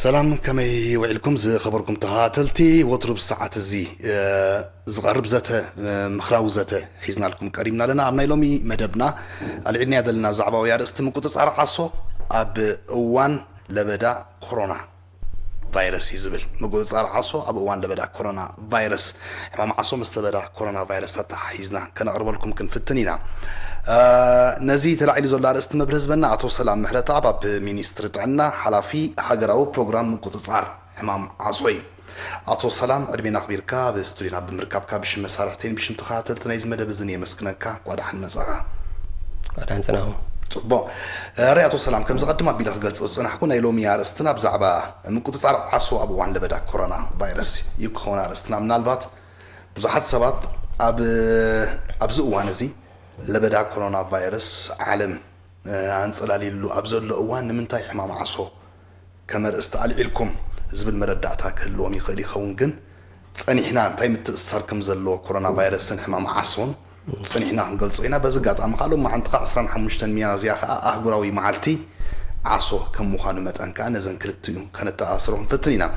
سلام كما يوعلكم زي خبركم تهاتلتي وطرب الساعة زي زغرب زته مخراو زته حيزنا لكم قريبنا لنا عمنا يلومي مدبنا العدنيا دلنا زعبا ويارست مقتصار عصو اب اوان لبدا كورونا فيروس يزبل مقتصار عصو اب اوان لبدا كورونا فيروس حمام عصو مستبدا كورونا فيروس تاع حيزنا كنقرب لكم كنفتنينا نزي تلعيل زولار استمبرز بنا عطو سلام محرتا باب مينيستر طعنا حلافي حقراو بروجرام مقتصار حمام عصوي عطو سلام اربينا خبيركا باستودينا بمركبكا باش مسارحتين باش نتخاتل تنايز مدى بزنيه مسكنكا قادحن مساغا قادحن سناو بون رياضو سلام كم زقدم بيلخ قلص صنا حكونا يلومي ارستنا بزعبا مقتصار عصو ابو وان لبدا كورونا فيروس يكون ارستنا منالبات بزحت سبات ابزو وانزي لبدا كورونا فيروس عالم انصلالي له ابزل اوان منتاي حمام عصو كمر استعلعلكم زبل مردعتا كلوم يخل يخون كن صنيحنا انتي متاثر كم زلو كورونا فيروس حمام عصون صنيحنا نقلصينا بزقاطام قالوا ما عندك 15 ميازيا اهغراوي معلتي عصو كم مخانو متان كان زن كلتيو كانت تاثرهم فترينا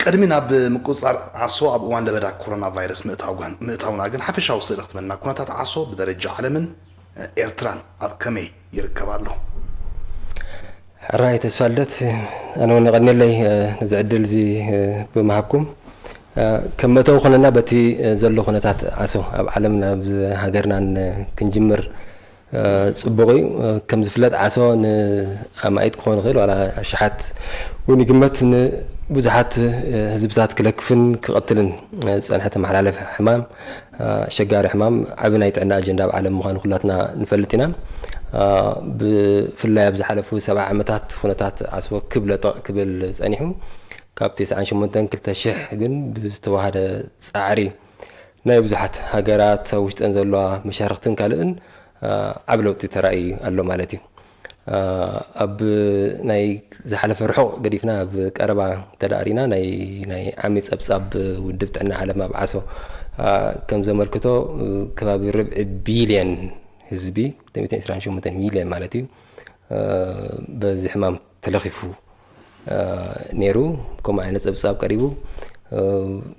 قدمنا بمقصار عصو اب وان لبدا كورونا فيروس متاونا كن حفشاو صدقت منا كونتات عصو بدرجه عالمن ايرتران اب كمي يركبالو رايت اسفلت انا ونغني لي نزعدل زي بمحكم كم متو خلنا بتي زلو خنتات عصو اب عالمنا بهاجرنا كنجمر صبغي كم زفلت عصو امايت كون غير ولا شحات ونقمت بزحات هزبزات كلكفن كقتلن صنحت محلالف حمام شجار حمام عبنا يتعنا اجندا بعالم مخان خلاتنا نفلتنا بفلا بزحلفو 7 عامات خنتات عصو كبل صنيحو كابتي 98 كلتا شح ግን بستوهاده صعري ናይ ብዙሓት ሃገራት ውሽጠን ዘለዋ መሻርክትን ካልእን ዓብለውቲ ተራእይ ኣሎ ማለት እዩ اب ناي زحلف رحق قديفنا بقربا تدارينا ناي عمي صبصاب ودبتنا على ما بعسو كم زملكتو كباب ربع بليون حزبي 228 مليون مالتي بزي حمام تلخفو نيرو كما عين صبصاب قريبو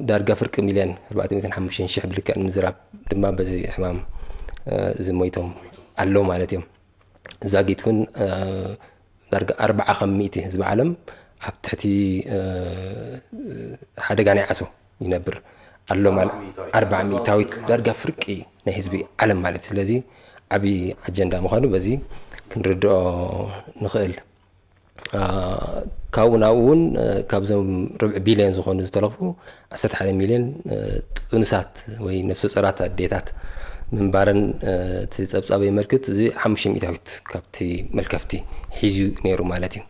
دارغا فرق مليون 450 شحب لك نزراب دما بزي حمام زمويتهم علو مالتي زاقيتون درجة 400 حزب عالم أبتحتي حدا قاني عسو ينبر قالوا مال 400 تاويت درجة فرقي نحزبي عالم مالت سلازي عبي أجندا مخانو بزي كنردو نخيل كاوناون كابزم ربع بليون زخون زتلفو 11 مليون تونسات وي نفس صرات ديتات من بارن تصبصابي مركت زي 500 تاويت كابتي ملكفتي حيزو نيرو مالتي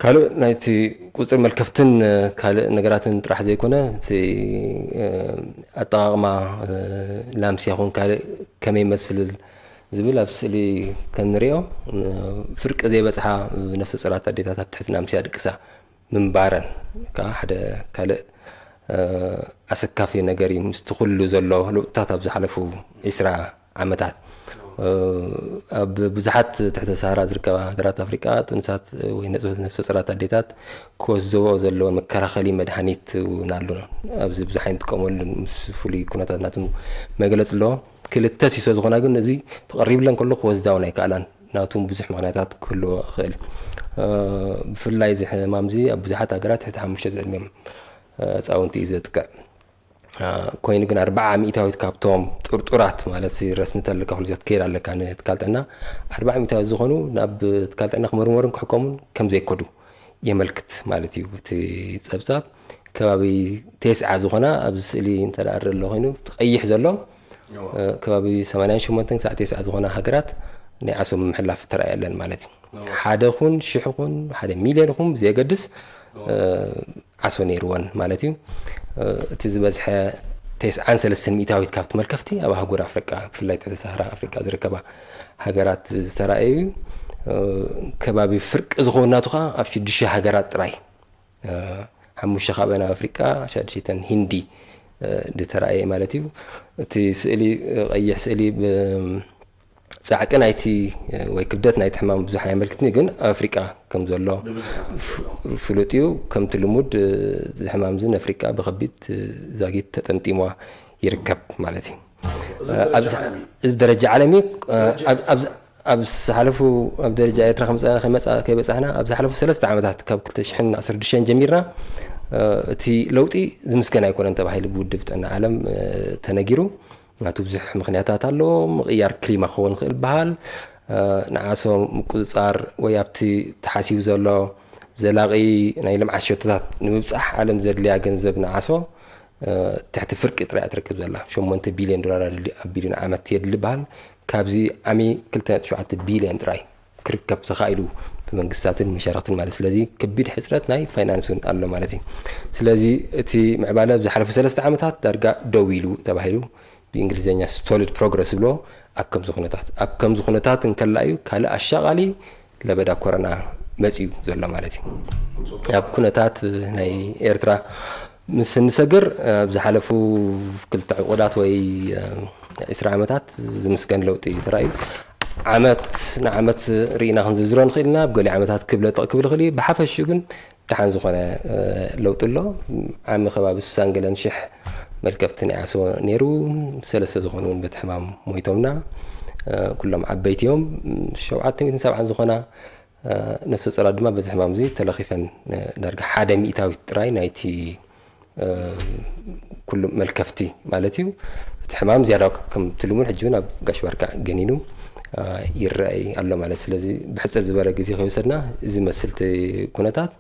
قالوا نايتي قصر ملكفتن قال نغراتن طرح زي كونه تي اطاغما لامس يكون قال كما يمثل زبل ابسلي كنريو فرق زي بصحه نفس صرات اديتات تحت لامس يدقسا من بارن كحد قال أسكافي نجاري مستخلو زلوا لو تاتب زحلفو إسرع عمتات بزحات تحت السهرة زركبة قرات أفريقيا تنسات وينزل نفس صرات الديتات كوزو زلوا مكرخلي مدحنيت ونالونا أبز بزحين تكمل مسفولي كونات ناتم مجلس له كل التاسيس وزغنا قلنا زي تقريبا لنا كله خوز داونا كالان ناتم بزح مغنيات كله خيل في اللايز مامزي بزحات قرات تحت حمشة زلمي صاونتي زتك كوين كن 400 تاويت كابتوم طرطرات ማለት رسنت لك خل جت كير على كان تكالتنا 400 تاويت زخونو ناب تكالتنا خمرمرن كحكمون كم زي كودو يملكت مالتي تصبصاب كبابي 9 زخنا ابسلي انت دار له خينو تقيح زلو كبابي 88 ساعه 9 زخنا هاجرات نعسو محلاف ترى يلن مالتي حدا خون شحخون حدا مليون خون زي قدس عسو نيروان مالتي تزبزح 9 ميتاويت كابت ملكفتي أبا هقول أفريقيا في اللي تحت الصحراء أفريقيا زركبا هجرات استرائي كبابي فرق زخوناتها أبشي دشة هجرات راي حمو شخابنا أفريقيا شادشيتن هندي دترائي مالتي تسألي أي سألي ጻዕቅ ናይቲ ወይ ክብደት ናይቲ ሕማም ብዙሕ ኣየመልክትኒ ግን ኣፍሪቃ ከም ዘሎ ፍሉጥ እዩ ከምቲ ልሙድ ሕማም ዝ ኣፍሪቃ ብከቢድ ዛጊት ተጠምጢሟ ይርከብ ማለት እዩ እዚ ደረጃ ዓለሚ ኣብ ዝሓለፉ ኣብ ደረጃ ኤርትራ ከይበፃሕና ኣብ ዝሓለፉ 3 ዓመታት ካብ 2016 ጀሚርና እቲ ለውጢ ዝምስገን ኣይኮነን ተባሂሉ ብውድብ ጥዕና ዓለም ተነጊሩ ናቱ ብዙሕ ምክንያታት ኣሎ ምቕያር ክሊማ ክኸውን ክእል በሃል ንዓሶ ምቁፅፃር ወይ ኣብቲ ተሓሲቡ ዘሎ ዘላቒ ናይ ልምዓት ሸቶታት ንምብፃሕ ዓለም ዘድልያ ገንዘብ ንዓሶ ትሕቲ ፍርቂ ጥራይ ትርከብ ዘላ 8 ቢልዮን ዶላር ኣቢሉ ንዓመት የድሊ በሃል ካብዚ ዓሚ 2.7 ቢልዮን ጥራይ ክርከብ ተኻኢሉ ብመንግስታትን መሻርክትን ማለት ስለዚ ከቢድ ሕፅረት ናይ ፋይናንስን ኣሎ ማለት እዩ ስለዚ እቲ ምዕባለ ብዝሓለፉ 3 ዓመታት ዳርጋ ደው ኢሉ ተባሂሉ ብእንግሊዝኛ ስቶሊድ ፕሮግረስ ብሎ ኣብ ከምዚ ኩነታት እንከላ እዩ ካልእ ኣሻቓሊ ለበዳ ኮረና መፅዩ ዘሎ ማለት እዩ ኣብ ኩነታት ናይ ኤርትራ ምስ ንሰግር ብዝሓለፉ 2 ዕቁዳት ወይ 20 ዓመታት ዝምስገን ለውጢ ተራእዩ ዓመት ንዓመት ርኢና ክንዝርዝሮ ንኽእልና ብገሊኡ ዓመታት ክብለጥ ክብል ክእል ብሓፈሹ ግን ድሓን ዝኾነ ለውጢ ኣሎ ዓሚ ከባቢ 60,000 መልከፍቲ ንዓሶ ነይሩ 3 ዝኾኑ እውን በቲ ሕማም ሞይቶምና ኩሎም ዓበይቲ እዮም 770 ዝኾና ነፍሲ ፀራ ድማ በዚ ሕማም እዚ ተለኺፈን ዳርጋ 100 ጥራይ ናይቲ ኩሉ መልከፍቲ ማለት እዩ እቲ ሕማም ዝያዳ ከም ትልሙን ሕጂ እውን ኣብ ጋሽ ባርካ ገኒኑ ይረአይ ኣሎ ማለት ስለዚ ብሕፅር ዝበለ ግዜ ከይወሰድና እዚ መስልቲ ኩነታት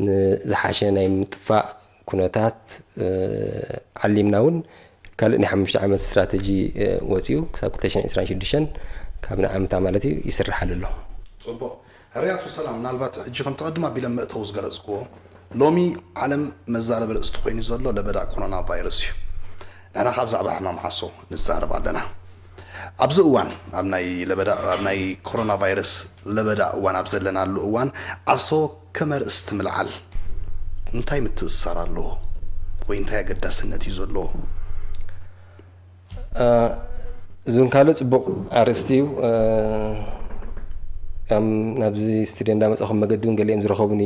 ንዝሓሸ ናይ ምጥፋእ ኩነታት ዓሊምና እውን ካልእ ናይ 5 ዓመት ስትራቴጂ ወፂኡ ክሳብ 2026 ካብ ንዓመታ ማለት እዩ ይስራሓል ኣሎ ፅቡቅ ሕርያቱ ሰላም ምናልባት ሕጂ ከም ተቐድማ ቢለ መእተው ዝገለፅክዎ ሎሚ ዓለም መዛረበ ርእስቲ ኮይኑ ዘሎ ለበዳ ኮሮና ቫይረስ እዩ ንሕና ካብ ዛዕባ ሕማም ዓሶ ንዛረብ ኣለና ኣብዚ እዋን ኣብ ናይ ኮሮና ቫይረስ ለበዳ እዋን ኣብ ዘለናሉ እዋን ዓሶ ከመርእስቲ ምልዓል እንታይ ምትእስሳር ኣለዎ ወይ እንታይ ኣገዳስነት እዩ ዘለዎ እዚን ካልእ ፅቡቕ ኣርእስቲ እዩ ናብዚ ስቱድዮ እንዳመፅኹም መገዲ እውን ገሊኦም ዝረኸቡኒ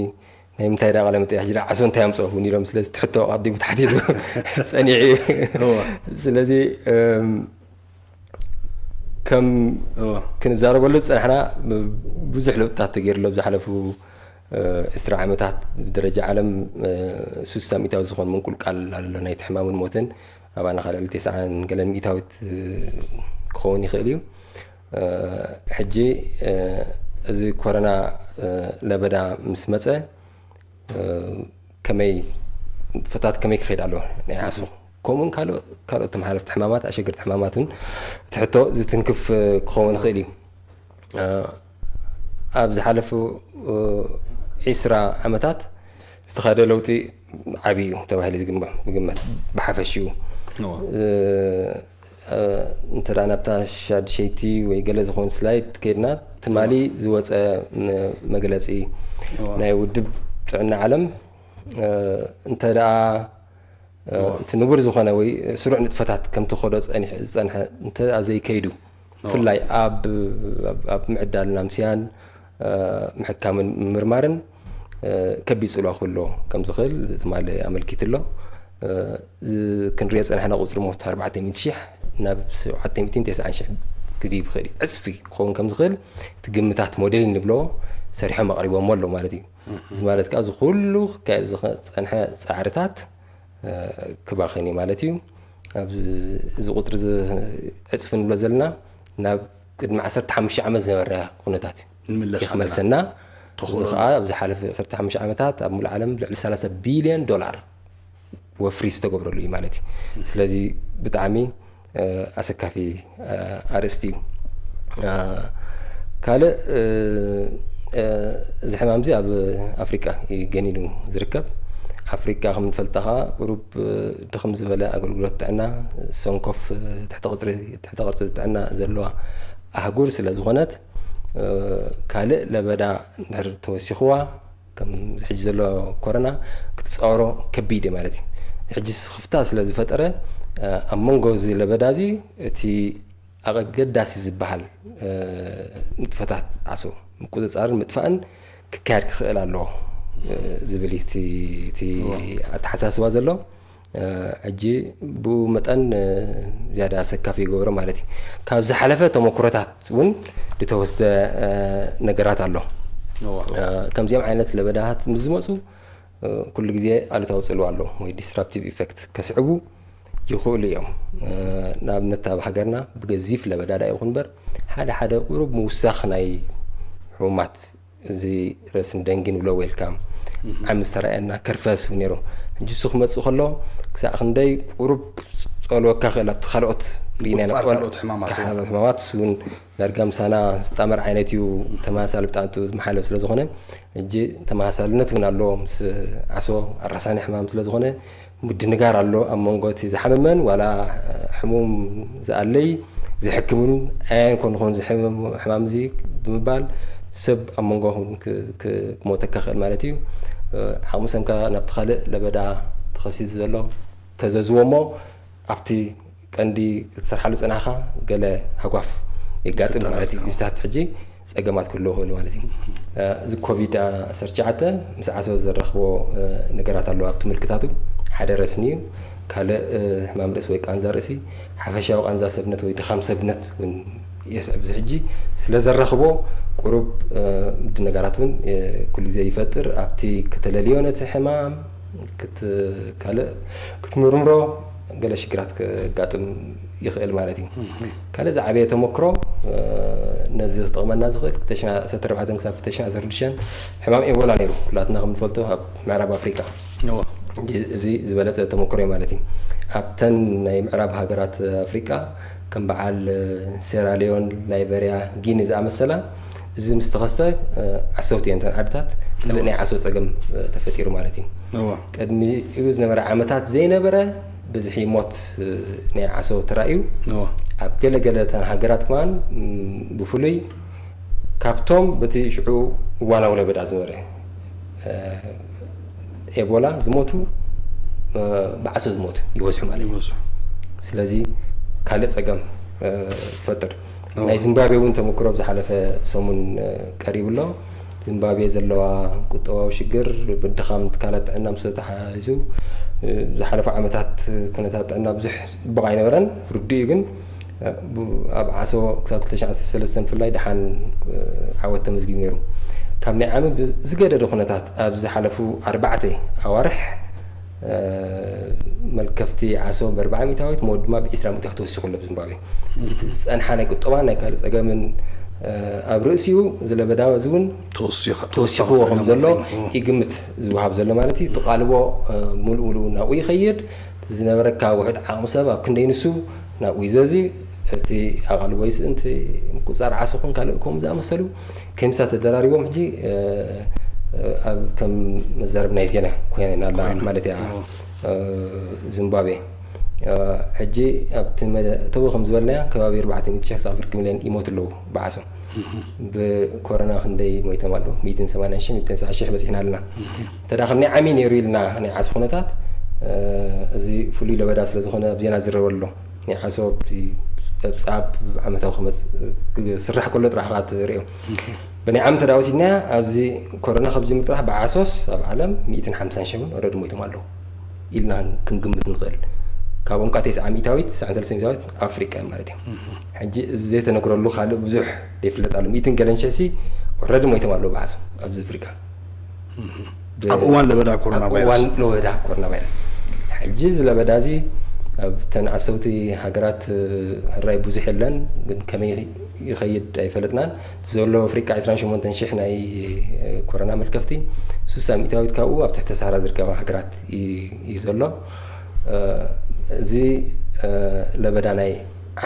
ናይ ምንታይ ዳ ቃለ መጠይሕ ጅዳ ዓሶ እንታይ ኣምፅኹን ኢሎም ስለዚ ትሕቶ ቀዲሙ ታሕቲቱ ፀኒዑ ስለዚ ከም ክንዛረበሉ ዝፀናሕና ብዙሕ ለውጥታት ተገይሩሎ ብዝሓለፉ 20 ዓመታት ብደረጃ ዓለም 300 ዝኾን ምንቁልቃል ኣሎ ናይቲ ሕማምን ሞትን ኣባና ካልዕ 90 ገለን ሚእታዊት ክኸውን ይኽእል እዩ ሕጂ እዚ ኮረና ለበዳ ምስ መፀ ከመይ ፈታት ከመይ ክኸይድ ኣለዎ ናይ ዓሶ ከምኡን ካልኦት ተመሓላለፍቲ ሕማማት ኣሸገርቲ ሕማማት እውን ትሕቶ ዝትንክፍ ክኸውን ይኽእል እዩ ኣብ ዝሓለፉ 20 ዓመታት ዝተኻደ ለውጢ ዓብዪ እዩ ተባሂሉ ዝግመት ብሓፈሽኡ እንተዳ ናብታ ሻድሸይቲ ወይ ገለ ዝኾኑ ስላይድ ከይድና ትማሊ ዝወፀ መግለፂ ናይ ውድብ ጥዕና ዓለም እንተዳ እቲ ንቡር ዝኾነ ወይ ስሩዕ ንጥፈታት ከምቲ ኸዶ ዝፀንሐ እንተዳ ዘይከይዱ ብፍላይ ኣብ ምዕዳል ናምስያን ምሕካምን ምርማርን ከቢድ ፅልዋ ክህሎ ከም ዝኽእል ትማሊ ኣመልኪት ኣሎ ክንሪኦ ፀናሕና ቁፅሪ ሞት 400,000 ናብ 790,000 ክዲብ ክእል ዕፅፊ ክኸውን ከም ዝኽእል እቲ ግምታት ሞዴል ንብሎ ሰሪሖም ኣቕሪቦም ኣሎ ማለት እዩ እዚ ማለት ከዓ እዚ ኩሉ ክካየድ ዝፀንሐ ፃዕርታት ክባኸን እዩ ማለት እዩ እዚ ቁፅሪ ዕፅፊ ንብሎ ዘለና ናብ ቅድሚ 15 ዓመት ዝነበረ ኩነታት እዩ ክመልሰና ከዓ ኣብ ዝሓለፈ 15 ዓመታት ኣብ ሙሉእ ዓለም ልዕሊ 30 ቢልዮን ዶላር ወፍሪ ዝተገብረሉ እዩ ማለት እዩ ስለዚ ብጣዕሚ ኣሰካፊ ኣርእስቲ እዩ ካልእ እዚ ሕማም እዚ ኣብ ኣፍሪቃ ገኒኑ ዝርከብ ኣፍሪቃ ከም ንፈልጣ ከዓ ቁሩብ ድኽም ዝበለ ኣገልግሎት ጥዕና ሰንኮፍ ትሕቲ ቅርፂ ጥዕና ዘለዋ ኣህጉር ስለ ዝኾነት ካልእ ለበዳ ድሕሪ ተወሲኽዋ ከም ሕጂ ዘሎ ኮረና ክትፃወሮ ከቢድ እዩ ማለት እዩ ሕጂ ክፍታ ስለ ዝፈጠረ ኣብ መንጎ እዚ ለበዳ እዚ እቲ ኣገዳሲ ዝበሃል ንጥፈታት ዓሶ ምቁፅፃርን ምጥፋእን ክካየድ ክኽእል ኣለዎ ዝብል እቲ ኣተሓሳስባ ዘሎ ሕጂ ብኡ መጠን ዝያዳ ሰካፍ ይገብሮ ማለት እዩ ካብ ዝሓለፈ ተመክሮታት እውን ዝተወስደ ነገራት ኣሎ ከምዚኦም ዓይነት ለበዳታት ምዝመፁ ኩሉ ግዜ ኣሉታዊ ፅልዋ ኣሎ ወይ ዲስራፕቲቭ ኢፌክት ከስዕቡ ይኽእሉ እዮም ንኣብነት ኣብ ሃገርና ብገዚፍ ለበዳዳ ይኹን በር ሓደ ቁሩብ ምውሳኽ ናይ ሕሙማት እዚ ርእስን ደንጊን ብሎ ዌልካም ዓም ዝተረኣየና ከርፈስ ነይሩ ሕጂ እሱ ክመፅእ ከሎ ክሳዕ ክንደይ ቁሩብ ፀልወካ ክእል ኣብቲ ካልኦት ሕማማት እሱን ዳርጋ ምሳና ዝጣመር ዓይነት እዩ ተመሳሳሊ ብጣዕሚ ዝመሓለፍ ስለ ዝኾነ ሕጂ ተመሳሳልነት እውን ኣሎ ምስ ዓሶ ኣራሳኒ ሕማም ስለ ዝኾነ ምድንጋር ኣሎ ኣብ መንጎ እቲ ዝሓመመን ዋላ ሕሙም ዝኣለይ ዝሕክምን ኣያን ኮንኹን ሕማም እዚ ብምባል ሰብ ኣብ መንጎ ክሞተካ ክእል ማለት እዩ ዓቕሚ ሰምካ ናብቲ ካልእ ለበዳ ተኸሲት ዘሎ ተዘዝዎ እሞ ኣብቲ ቀንዲ ክትሰርሓሉ ፅናኻ ገለ ሃጓፍ የጋጥም ማለት እዩ ዝታት ሕጂ ፀገማት ክህልዎ ክእሉ ማለት እዩ እዚ ኮቪድ-19 ምስ ዓሶ ዘረኽቦ ነገራት ኣለዎ ኣብቲ ምልክታቱ ሓደ ረስኒ እዩ ካልእ ሕማም ርእሲ ወይ ቃንዛ ርእሲ ሓፈሻዊ ቃንዛ ሰብነት ወይ ድኻም ሰብነት እውን የስዕብ እዚ ሕጂ ስለ ዘረኽቦ ቁሩብ ነገራት እውን ኩሉ ግዜ ይፈጥር ኣብቲ ከተለልዮ ነቲ ሕማም ካልእ ክትምርምሮ ገለ ሽግራት ክጋጥም ይኽእል ማለት እዩ ካልእ ዝዓበየ ተመክሮ ነዚ ክጠቕመና ዝኽእል 2014 ክሳብ 2016 ሕማም ኤቦላ ነይሩ ኩላትና ከም ንፈልጦ ኣብ ምዕራብ ኣፍሪካ እዚ ዝበለፀ ተመክሮ እዩ ማለት እዩ ኣብተን ናይ ምዕራብ ሃገራት ኣፍሪቃ ከም በዓል ሴራሊዮን ላይቤርያ ጊኒ ዝኣመሰላ እዚ ምስ ተኸስተ ዓሰውቲ እየን ተን ዓድታት ካልእ ናይ ዓሶ ፀገም ተፈጢሩ ማለት እዩ ቅድሚ እዩ ዝነበረ ዓመታት ዘይነበረ ብዝሒ ሞት ናይ ዓሶ ተራእዩ ኣብ ገለገለ ተን ሃገራት ከማን ብፍሉይ ካብቶም በቲ ሽዑ እዋናዊ ለበዳ ዝነበረ ኤቦላ ዝሞቱ ብዓሶ ዝሞቱ ይበዝሑ ማለት እዩ ስለዚ ካልእ ፀገም ትፈጥር ናይ ዚምባብዌ እውን ተመክሮ ብዝሓለፈ ሰሙን ቀሪቡ ኣሎ ዚምባብዌ ዘለዋ ቁጠባዊ ሽግር ብድኻም ትካላት ጥዕና ምስ ተተሓሒዙ ዝሓለፈ ዓመታት ኩነታት ጥዕና ብዙሕ ፅቡቕ ኣይነበረን ርዱእ እዩ ግን ኣብ ዓሶ ክሳብ 2013 ብፍላይ ድሓን ዓወት ተመዝጊቡ ነይሩ ካብ ናይ ዓመት ዝገደደ ኩነታት ኣብ ዝሓለፉ 4 ኣዋርሕ መልከፍቲ ዓሶ ብ400 ሚታዊት ሞት ድማ ብ20 ሚታዊት ተወሲኹ ኣሎ ብዚምባብዌ እቲ ዝፀንሓ ናይ ቁጠባን ናይ ካልእ ፀገምን ኣብ ርእሲኡ ዝለበዳ እዚ እውን ተወሲኽዎ ከም ዘሎ ይግምት ዝውሃብ ዘሎ ማለት እዩ ተቓልቦ ሙሉእ ናብኡ ይኸይድ ዝነበረካ ውሕድ ዓቕሚ ሰብ ኣብ ክንደይ ንሱ ናብኡ ይዘዚ እቲ ኣቓልቦ ይስእንቲ ምቁፅፃር ዓሶ ኹን ካልእ ከምኡ ዝኣመሰሉ ከምስታት ተደራሪቦም ሕጂ ኣብ ከም መዛረብ ናይ ዜና ኮይና ኣላ ማለት እያ ዚምባብዌ ሕጂ ኣብቲ ተው ከም ዝበልናያ ከባቢ 400,000 ክሳብ 1 ሚልዮን ይሞት ኣለዉ ብዓሶ ብኮሮና ክንደይ ሞይቶም ኣለዉ 180,000 በፂሕና ኣለና እንተዳ ከም ናይ ዓሚ ነይሩ ኢልና ናይ ዓሶ ኩነታት እዚ ፍሉይ ለበዳ ስለ ዝኾነ ኣብ ዜና ዝረበ ኣሎ ናይ ዓሶ ፀብፃብ ዓመታዊ ክመፅ ክስራሕ ከሎ ጥራሕካ ትሪኦ ብናይ ዓም ተዳ ወሲድና ኣብዚ ኮሮና ካብ ዝጅምር ጥራሕ ብዓሶስ ኣብ ዓለም 150,000 ወረዲ ሞይቶም ኣለዉ ኢልና ክንግምት ንኽእል ካብኦም ካ 90 ሚታዊት 93 ሚታዊት ኣፍሪቃ ማለት እዩ ሕጂ እዚ ዘይተነግረሉ ካልእ ብዙሕ ዘይፍለጥ ኣሎ 100 ገለን ሸሲ ወረዲ ሞይቶም ኣለዉ ብዓሶ ኣብዚ ኣፍሪቃ ኣብ እዋን ለበዳ ኮሮና ቫይረስ ሕጂ እዚ ለበዳ እዚ ኣብ ተን ዓሰውቲ ሃገራት ሕራይ ብዙሕ የለን ግን ከመይ ይኸይድ ኣይፈለጥናን ዘሎ ኣፍሪቃ 28,000 ናይ ኮሮና መልከፍቲ 60 ሚታዊት ካብኡ ኣብ ትሕቲ ሰሃራ ዝርከባ ሃገራት እዩ ዘሎ እዚ ለበዳ ናይ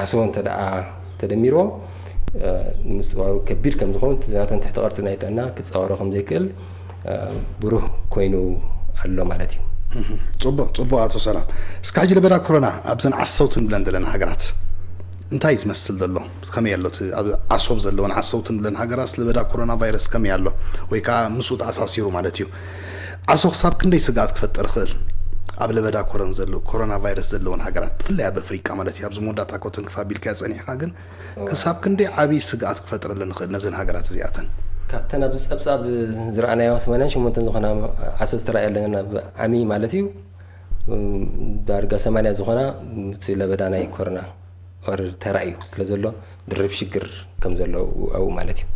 ዓሶ እንተደኣ ተደሚርዎ ንምፅዋሩ ከቢድ ከም ዝኾን ናተን ትሕቲ ቅርፂ ናይ ጥዕና ክፀዋሮ ከም ዘይክእል ብሩህ ኮይኑ ኣሎ ማለት እዩ ፅቡቅ ኣቶ ሰላም እስካ ሕጂ ለበዳ ኮሮና ኣብዘን ዓሰውትን ብለን ዘለና ሃገራት እንታይ ዝመስል ዘሎ ከመይ ኣሎ ኣብ ዓሶብ ዘለዎን ዓሰውትን ብለን ሃገራት ለበዳ ኮሮና ቫይረስ ከመይ ኣሎ ወይ ከዓ ምስኡ ተኣሳሲሩ ማለት እዩ ዓሶ ክሳብ ክንደይ ስጋት ክፈጥር ይኽእል ኣብ ለበዳ ኮሮና ቫይረስ ዘለውን ሃገራት ብፍላይ ኣብ ኣፍሪቃ ማለት እዩ ኣብዚ መወዳእታ ኮተን ክፋቢልካ ፀኒሕካ ግን ክሳብ ክንደይ ዓብይ ስግኣት ክፈጥረለን ንኽእል ነዘን ሃገራት እዚኣተን ካብተን ኣብ ፀብፃብ ዝረኣናዮ 88 ዝኾና ዓሶ ዝተረኣየለን ኣብ ዓሚ ማለት እዩ ዳርጋ 80 ዝኾና እቲ ለበዳ ናይ ኮሮና ተራእዩ ስለ ዘሎ ድርብ ሽግር ከም ዘለዎ ኣብኡ ማለት እዩ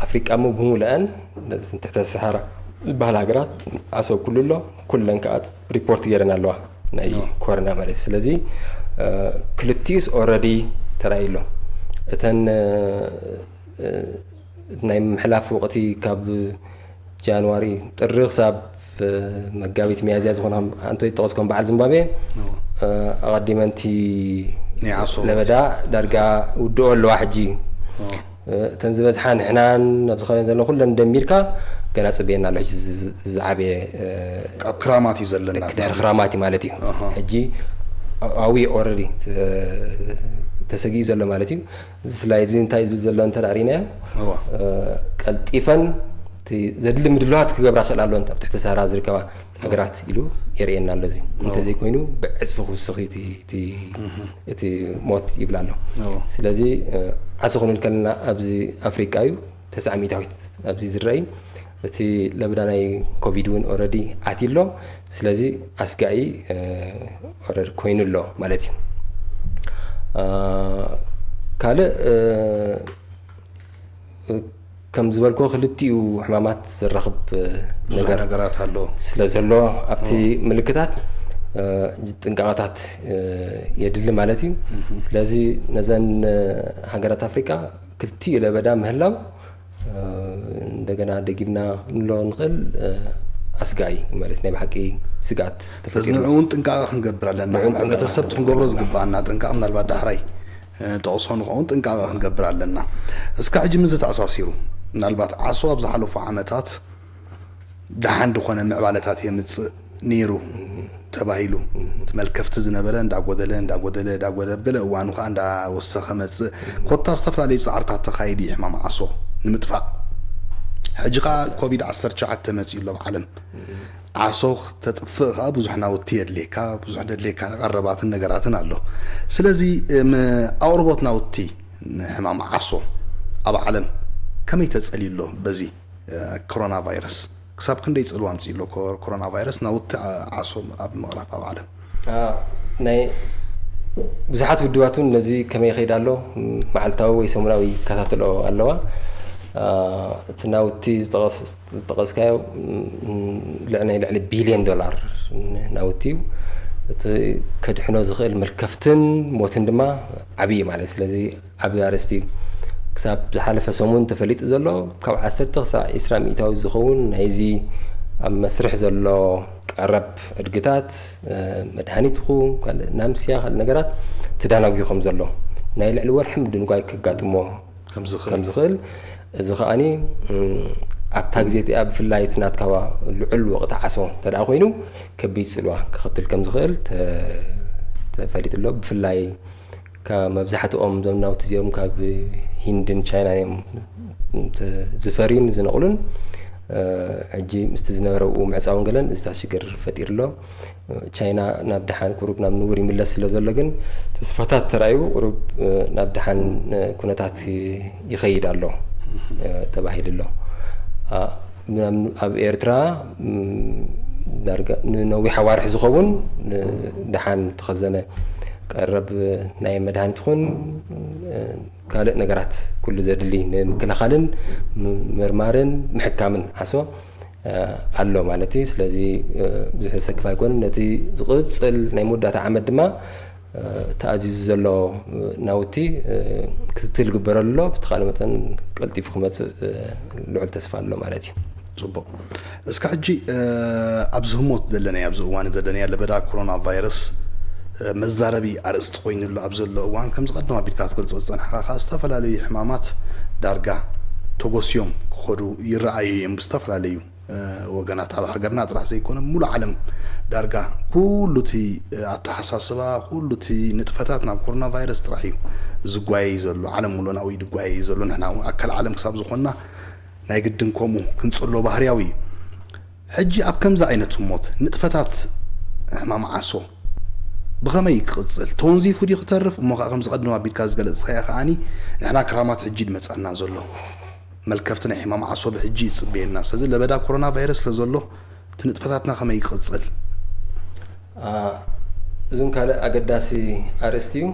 ኣፍሪቃ ሞ ብምሉአን ትሕተ ሰሓራ ዝበሃል ሃገራት ዓሶ ኩሉ ኣሎ ኩለን ከዓ ሪፖርት ገይረን ኣለዋ ናይ ኮሮና ማለት እዩ ስለዚ ክልቲኡስ ኦልሬዲ ተራእዩ ኣሎ እተን ናይ ምሕላፍ ወቕቲ ካብ ጃንዋሪ ጥሪ ክሳብ መጋቢት ሚያዝያ ዝኾነ አንተ ይጠቕስኩም በዓል ዚምባብዌ ኣቐዲመንቲ ለበዳ ዳርጋ ውድኦ ኣለዋ ሕጂ እተን ዝበዝሓ ንሕናን ኣብዚ ኸበን ዘሎ ኩለን ደሚርካ ገና ፅበየና ኣሎ ሕጂ ዝዓበየ ክራማት እዩ ዘለና ክራማት ማለት እዩ ሕጂ ኣዊ ኦልሬዲ ተሰጊኡ ዘሎ ማለት እዩ ስላይድ እንታይ ዝብል ዘሎ እንተርእሪናዮ ቀልጢፈን ዘድሊ ምድለዋት ክገብራ ክእል ኣሎ ኣብ ትሕቲ ሰሃራ ዝርከባ ሃገራት ኢሉ የርእየና ኣሎ እዚ እንተዘይኮይኑ ብዕፅፊ ክውስኽ እቲ ሞት ይብላ ኣሎ ስለዚ ዓሶ ክንብል ከለና ኣብዚ ኣፍሪቃ እዩ 900 ኣብዚ ዝረአይ እቲ ለበዳ ናይ ኮቪድ እውን ኦልሬዲ ኣትዩ ኣሎ ስለዚ ኣስጋኢ ኦልሬዲ ኮይኑ ኣሎ ማለት እዩ ካልእ ከም ዝበልኮ ክልቲኡ ሕማማት ዝራኽብ ነገራት ኣሎ ስለ ዘሎ ኣብቲ ምልክታት ጥንቃቐታት የድሊ ማለት እዩ ስለዚ ነዘን ሃገራት ኣፍሪቃ ክልቲኡ ለበዳ ምህላው እንደገና ደጊምና ንብሎ ንኽእል ኣስጋኢ ማለት ናይ ብሓቂ ስጋት ተፈዚኑ እውን ጥንቃቐ ክንገብር ኣለና ሕብረተሰብ ክንገብሮ ዝግባአና ጥንቃቐ ምናልባት ዳሕራይ ጠቕሶ ንኸውን ጥንቃቐ ክንገብር ኣለና እስካ ሕጂ ምዝ ተኣሳሲሩ ምናልባት ዓሶ ኣብ ዝሓለፉ ዓመታት ደሓን ዝኾነ ምዕባለታት የምፅእ ነይሩ ተባሂሉ መልከፍቲ ዝነበረ እንዳጎደለ ገለ እዋኑ ከዓ እንዳወሰኸ መፅእ ኮታ ዝተፈላለዩ ፃዕርታት ተኻይዲ ሕማም ዓሶ ንምጥፋእ ሕጂ ከዓ ኮቪድ-19 መፅኡ ኣሎ ብዓለም ዓሶ ተጥፍእ ከዓ ብዙሕ ናውቲ የድልየካ ብዙሕ ደድልየካ ቀረባትን ነገራትን ኣሎ ስለዚ ኣቅርቦት ናውቲ ሕማም ዓሶ ኣብ ዓለም ከመይ ተፀሊሎ በዚ ኮሮና ቫይረስ ክሳብ ክንደይ ፅልዋ ኣምፅኡ ኣሎ ኮሮና ቫይረስ ናውቲ ዓሶ ኣብ ምቕራብ ኣብ ዓለም ናይ ብዙሓት ውድባት እውን ነዚ ከመይ ይኸይድ ኣሎ መዓልታዊ ወይ ሰሙናዊ ይከታተሎ ኣለዋ እቲ ናውቲ ዝጠቐስካዮ ናይ ልዕሊ ቢልዮን ዶላር ናውቲ እዩ እቲ ከድሕኖ ዝኽእል መልከፍትን ሞትን ድማ ዓብዪ ማለት ስለዚ ዓብዪ ኣርእስቲ እዩ ክሳብ ዝሓለፈ ሰሙን ተፈሊጡ ዘሎ ካብ 10 ክሳብ 20 ሚእታዊ ዝኸውን ናይዚ ኣብ መስርሕ ዘሎ ቀረብ ዕድግታት መድሃኒት ይኹን ካልእ ናምስያ ካልእ ነገራት ተዳናጊዩ ከም ዘሎ ናይ ልዕሊ ወርሒ ምድንጓይ ከጋጥሞ ከም ዝኽእል እዚ ከዓኒ ኣብታ ግዜ እቲኣ ብፍላይ እቲ ናትካዋ ልዑል ወቕቲ ዓሶ ተደኣ ኮይኑ ከቢድ ፅልዋ ክኽትል ከም ዝኽእል ተፈሊጡ ኣሎ ብፍላይ መብዛሕትኦም ዞም ናውቲ እዚኦም ካብ ሂንድን ቻይና እዮም ዝፈርዩን ዝነቕሉን ሕጂ ምስቲ ዝነበረው ምዕፃውን ገለን እዚታት ሽግር ፈጢሩ ኣሎ ቻይና ናብ ድሓን ቁሩብ ናብ ንቡር ይምለስ ስለ ዘሎ ግን ተስፋታት ተራእዩ ቁሩብ ናብ ድሓን ኩነታት ይኸይድ ኣሎ ተባሂሉ ኣሎ ኣብ ኤርትራ ዳርጋ ንነዊሕ ኣዋርሒ ዝኸውን ድሓን ተኸዘነ ቀረብ ናይ መድሃኒት ይኹን ካልእ ነገራት ኩሉ ዘድሊ ንምክልኻልን ምርማርን ምሕካምን ዓሶ ኣሎ ማለት እዩ ስለዚ ብዙሕ ዘሰክፍ ኣይኮነን ነቲ ዝቕፅል ናይ መወዳእታ ዓመት ድማ ተኣዚዙ ዘሎ ናውቲ ክትትል ግበረሉ ኣሎ ብተኻለ መጠን ቀልጢፉ ክመፅእ ልዑል ተስፋ ኣሎ ማለት እዩ ፅቡቅ እስካ ሕጂ ኣብዚ ህሞት ዘለናዮ ኣብዚ እዋን ዘለናዮ ለበዳ ኮሮና ቫይረስ መዛረቢ ኣርእስቲ ኮይኑሉ ኣብ ዘሎ እዋን ከም ዝቀደም ኣቢልካ ትገልፆ ዝፀንሕካ ከዓ ዝተፈላለዩ ሕማማት ዳርጋ ተጎስዮም ክኸዱ ይረኣዩ እዮም ብዝተፈላለዩ ወገናት ኣብ ሃገርና ጥራሕ ዘይኮነ ሙሉእ ዓለም ዳርጋ ኩሉ እቲ ኣተሓሳስባ ኩሉ እቲ ንጥፈታት ናብ ኮሮና ቫይረስ ጥራሕ እዩ ዝጓየይ ዘሎ ዓለም ሙሉእ ናብኡ ዝጓየይ ዘሎ ንሕና ኣካል ዓለም ክሳብ ዝኾንና ናይ ግድን ከምኡ ክንፅሎ ባህርያዊ እዩ ሕጂ ኣብ ከምዚ ዓይነት ሞት ንጥፈታት ሕማም ዓሶ ብኸመይ ክቕፅል ተወንዚፉ ዲ ክተርፍ እሞ ከዓ ከምዚ ቀድሞ ኣቢልካ ዝገለጽኸያ ከዓኒ ንሕና ክራማት ሕጂ ድመፀና ዘሎ መልከፍቲ ናይ ሕማም ዓሶ ብሕጂ ይፅበየና ስለዚ ለበዳ ኮሮና ቫይረስ ስለዘሎ ትንጥፈታትና ከመይ ይቅፅል እዞም ካልእ ኣገዳሲ ኣርእስቲ እዩ